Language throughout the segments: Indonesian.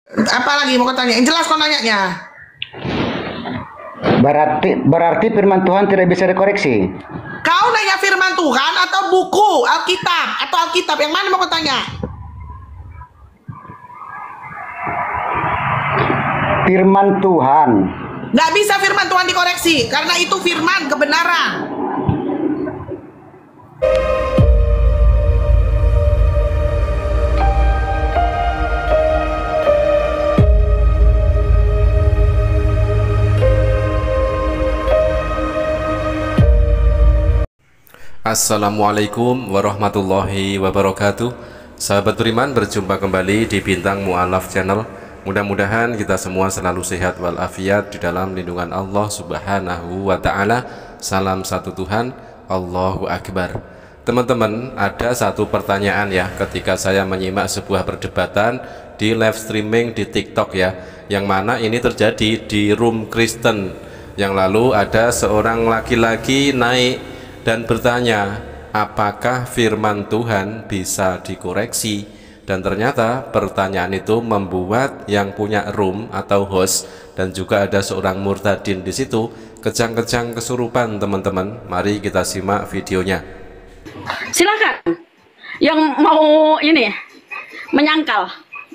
Apa lagi mau kau tanya? Yang jelas kau nanyanya. Berarti firman Tuhan tidak bisa dikoreksi. Kau nanya firman Tuhan atau buku Alkitab atau Alkitab yang mana mau kau tanya? Firman Tuhan. Nggak bisa firman Tuhan dikoreksi karena itu firman kebenaran. Assalamualaikum warahmatullahi wabarakatuh. Sahabat beriman, berjumpa kembali di Bintang Mu'alaf Channel. Mudah-mudahan kita semua selalu sehat walafiat di dalam lindungan Allah Subhanahu wa ta'ala. Salam satu Tuhan, Allahu Akbar. Teman-teman, ada satu pertanyaan ya ketika saya menyimak sebuah perdebatan di live streaming di TikTok ya, yang mana ini terjadi di room Kristen. Yang lalu ada seorang laki-laki naik dan bertanya, apakah firman Tuhan bisa dikoreksi? Dan ternyata pertanyaan itu membuat yang punya room atau host dan juga ada seorang murtadin di situ kejang-kejang kesurupan, teman-teman. Mari kita simak videonya. Silakan yang mau ini menyangkal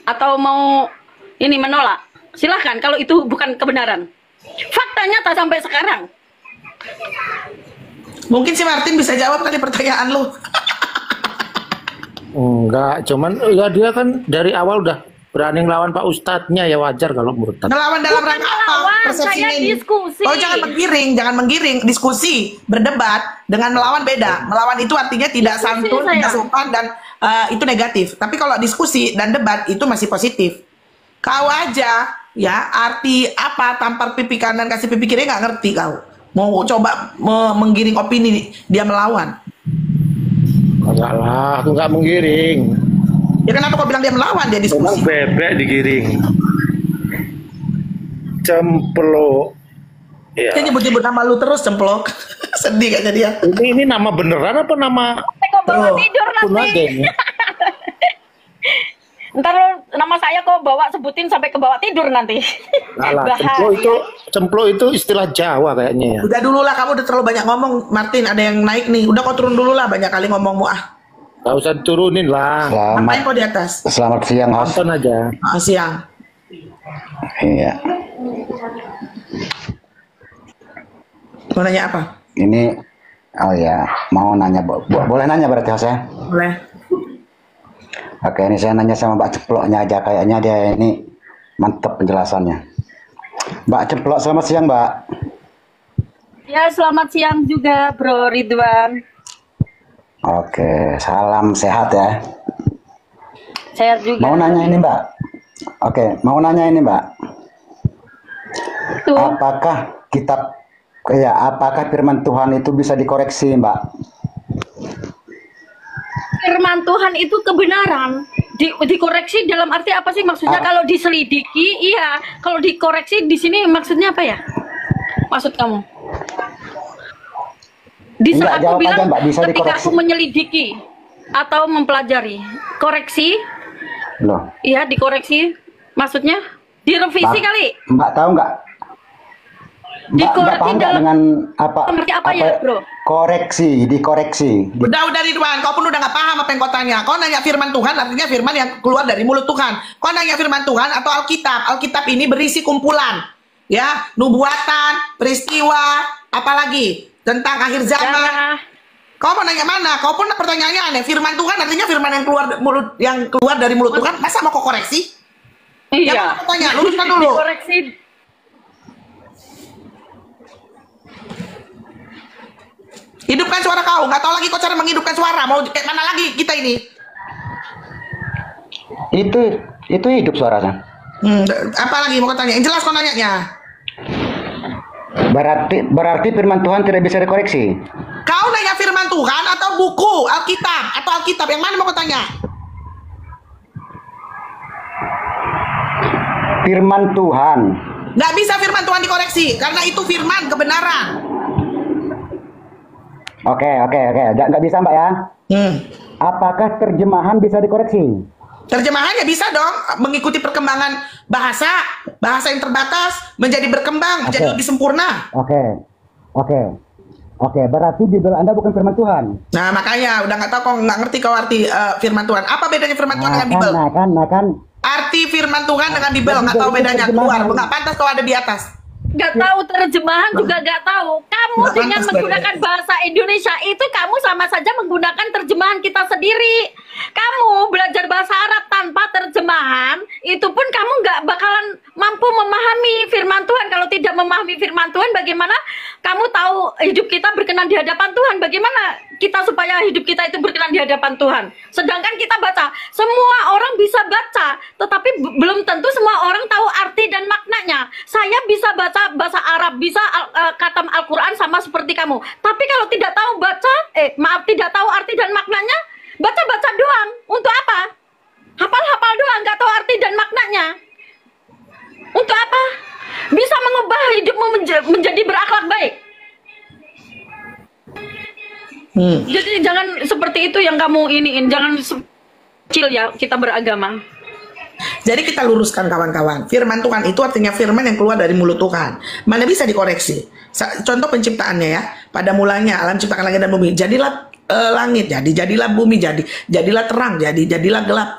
atau mau ini menolak, silakan kalau itu bukan kebenaran. Fakta nyata sampai sekarang. Mungkin si Martin bisa jawab kali pertanyaan lu. Enggak, cuman ya dia kan dari awal udah berani ngelawan Pak Ustadznya, ya wajar kalau murtad. Ngelawan dalam rangka apa? Saya diskusi. Oh, jangan menggiring, diskusi, berdebat dengan melawan beda. Melawan itu artinya tidak santun, tidak sopan dan itu negatif. Tapi kalau diskusi dan debat itu masih positif. Kau aja ya arti apa tampar pipi kanan kasih pipi kiri nggak ngerti kau. Mau coba menggiring opini dia melawan. Enggak lah, aku nggak menggiring. Ya kenapa kau bilang dia melawan, dia diskusi? Bebek digiring. Cemplok. Ya. Dia nyebut-nyebut nama lu terus, Cemplok. Sedih kayaknya dia. Ini nama beneran apa nama? Kok bawa tidur nanti. Ntar nama saya kok bawa sebutin sampai ke bawah tidur nanti. Alah, cemplok itu istilah Jawa kayaknya ya. Udah dulu lah, kamu udah terlalu banyak ngomong, Martin. Ada yang naik nih. Udah kau turun dulu lah, banyak kali ngomongmu ah. Gak usah turunin lah. Ngapain kau di atas? Selamat siang, host. Nonton aja. Siang. Iya. Mau nanya apa? Ini, oh ya, mau nanya, boleh nanya berarti host ya? Boleh. Oke, ini saya nanya sama Mbak Ceploknya aja, kayaknya dia ini mantap penjelasannya. Mbak Ceplok, selamat siang, Mbak. Ya, selamat siang juga, Bro Ridwan. Oke, salam sehat ya. Sehat juga. Mau nanya ini, Mbak. Oke, mau nanya ini, Mbak. Tuh. Apakah firman Tuhan itu bisa dikoreksi, Mbak? Firman Tuhan itu kebenaran. Dikoreksi dalam arti apa sih maksudnya? Kalau diselidiki, iya. Kalau dikoreksi di sini maksudnya apa ya? Maksud kamu? Enggak, Aku bilang aja, Mbak, bisa ketika dikoreksi. aku menyelidiki atau mempelajari, koreksi. Loh. Iya, dikoreksi. Maksudnya direvisi kali. Mbak tahu nggak? Mbak paham nggak dengan apa ya, Bro? Dikoreksi. Udah Ridwan, kau pun udah nggak paham apa yang kau tanya. Kau nanya firman Tuhan, artinya firman yang keluar dari mulut Tuhan. Kau nanya firman Tuhan atau Alkitab. Alkitab ini berisi kumpulan, ya, nubuatan, peristiwa, apalagi tentang akhir zaman. Kau mau nanya mana? Kau pun pertanyaannya aneh. Firman Tuhan artinya firman yang keluar dari mulut Tuhan. Masa mau kau koreksi? Iya. Yang mau tanya, luruskan dulu. Dikoreksi. Hidupkan suara kau, nggak tahu lagi kau cara menghidupkan suara. Mau kayak mana lagi kita ini? Itu hidup suaranya. Apa lagi mau kau tanya? Yang jelas kau nanyanya. Berarti firman Tuhan tidak bisa dikoreksi. Kau nanya firman Tuhan atau buku Alkitab yang mana mau kau tanya? Firman Tuhan. Nggak bisa firman Tuhan dikoreksi karena itu firman kebenaran. Oke. Nggak bisa, Mbak ya? Apakah terjemahan bisa dikoreksi? Terjemahannya bisa dong, mengikuti perkembangan bahasa yang terbatas menjadi berkembang, menjadi lebih sempurna. Oke, berarti Bible Anda bukan firman Tuhan. Nah, makanya udah nggak ngerti kau arti firman Tuhan. Apa bedanya firman Tuhan dengan Bible? Arti firman Tuhan dengan Bible nggak tahu bedanya. Keluar, nggak pantas kau ada di atas. Nggak tahu terjemahan juga nggak tahu. Kamu Nggak dengan pantas menggunakan bahasa Indonesia itu kamu sama saja menggunakan terjemahan kita sendiri. Kamu belajar bahasa Arab tanpa terjemahan, itu pun kamu nggak bakalan mampu memahami firman Tuhan. Kalau tidak memahami firman Tuhan, bagaimana kamu tahu hidup kita berkenan di hadapan Tuhan? Bagaimana kita supaya hidup kita itu berkenan di hadapan Tuhan? Sedangkan kita baca, semua orang bisa baca, tetapi belum tentu semua orang tahu arti dan maknanya. Saya bisa baca bahasa Arab, bisa khatam Al-Quran sama seperti kamu. Tapi kalau tidak tahu tidak tahu arti dan maknanya, baca-baca doang. Untuk apa? Hafal-hafal doang, nggak tahu arti dan maknanya. Untuk apa? Bisa mengubah hidupmu menjadi berakhlak baik. Jadi jangan seperti itu yang kamu iniin. Jangan kecil ya kita beragama. Jadi kita luruskan kawan-kawan. Firman Tuhan itu artinya firman yang keluar dari mulut Tuhan. Mana bisa dikoreksi. Contoh penciptaannya ya. Pada mulanya alam ciptakan langit dan bumi. Jadilah langit jadilah bumi jadilah terang jadilah gelap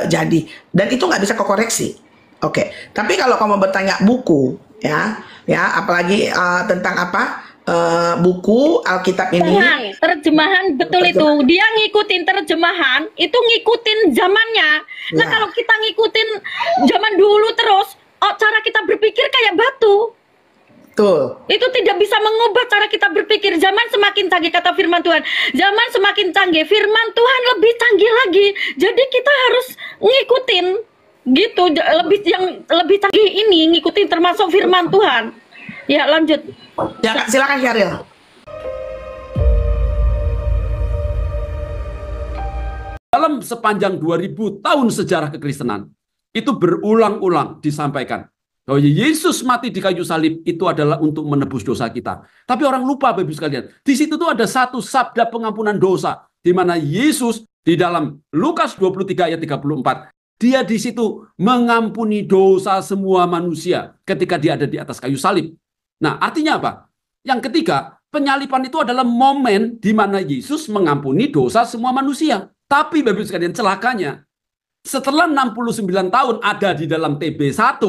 jadi. Dan itu nggak bisa koreksi. Oke. Tapi kalau kamu bertanya buku ya apalagi tentang apa? Buku Alkitab ini terjemahan betul itu dia ngikutin terjemahan itu ngikutin zamannya. Nah kalau kita ngikutin zaman dulu terus cara kita berpikir kayak batu. Betul. Itu tidak bisa mengubah cara kita berpikir. Zaman semakin canggih kata firman Tuhan. Zaman semakin canggih firman Tuhan lebih canggih lagi. Jadi kita harus ngikutin gitu yang lebih canggih ini ngikutin termasuk firman Tuhan. Ya lanjut. Ya silakan Syahril. Dalam sepanjang 2000 tahun sejarah kekristenan itu berulang-ulang disampaikan bahwa Yesus mati di kayu salib itu adalah untuk menebus dosa kita. Tapi orang lupa Bapak Ibu sekalian. Di situ tuh ada satu sabda pengampunan dosa di mana Yesus di dalam Lukas 23 ayat 34 dia di situ mengampuni dosa semua manusia ketika dia ada di atas kayu salib. Nah, artinya apa? Yang ketiga, penyaliban itu adalah momen di mana Yesus mengampuni dosa semua manusia. Tapi Bapak Ibu sekalian, celakanya setelah 69 tahun ada di dalam TB1,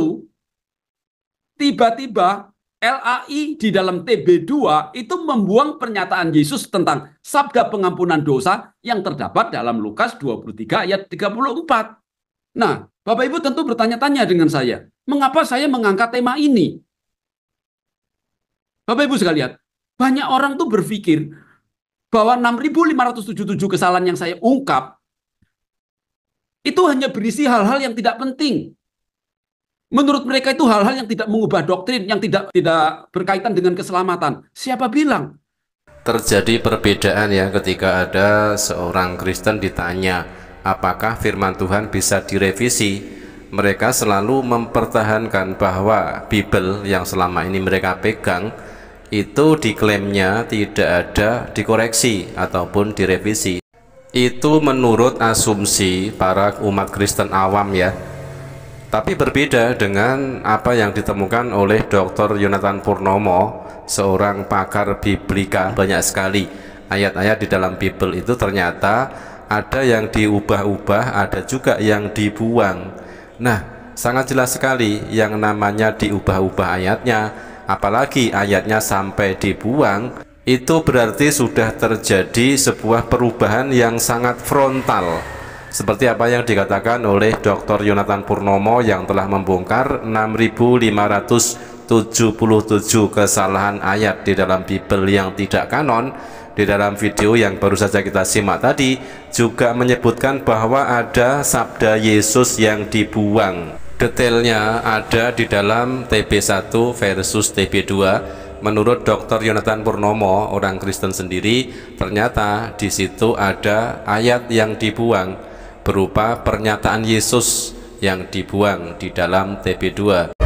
tiba-tiba LAI di dalam TB2 itu membuang pernyataan Yesus tentang sabda pengampunan dosa yang terdapat dalam Lukas 23 ayat 34. Nah, Bapak Ibu tentu bertanya-tanya dengan saya, mengapa saya mengangkat tema ini? Bapak Ibu sekalian, banyak orang tuh berpikir bahwa 6.577 kesalahan yang saya ungkap itu hanya berisi hal-hal yang tidak penting. Menurut mereka itu hal-hal yang tidak mengubah doktrin, yang tidak berkaitan dengan keselamatan. Siapa bilang? Terjadi perbedaan ya ketika ada seorang Kristen ditanya apakah firman Tuhan bisa direvisi. Mereka selalu mempertahankan bahwa Bible yang selama ini mereka pegang itu diklaimnya tidak ada dikoreksi ataupun direvisi. Itu menurut asumsi para umat Kristen awam ya. Tapi berbeda dengan apa yang ditemukan oleh Dr. Yonathan Purnomo, seorang pakar biblika. Banyak sekali ayat-ayat di dalam Bible itu ternyata ada yang diubah-ubah, ada juga yang dibuang. Nah, sangat jelas sekali yang namanya diubah-ubah ayatnya, apalagi ayatnya sampai dibuang, itu berarti sudah terjadi sebuah perubahan yang sangat frontal. Seperti apa yang dikatakan oleh Dr. Yonathan Purnomo yang telah membongkar 6.577 kesalahan ayat di dalam Bible yang tidak kanon. Di dalam video yang baru saja kita simak tadi juga menyebutkan bahwa ada sabda Yesus yang dibuang. Detailnya ada di dalam TB1 versus TB2. Menurut Dr. Yonathan Purnomo, orang Kristen sendiri, ternyata di situ ada ayat yang dibuang berupa pernyataan Yesus yang dibuang di dalam TB2.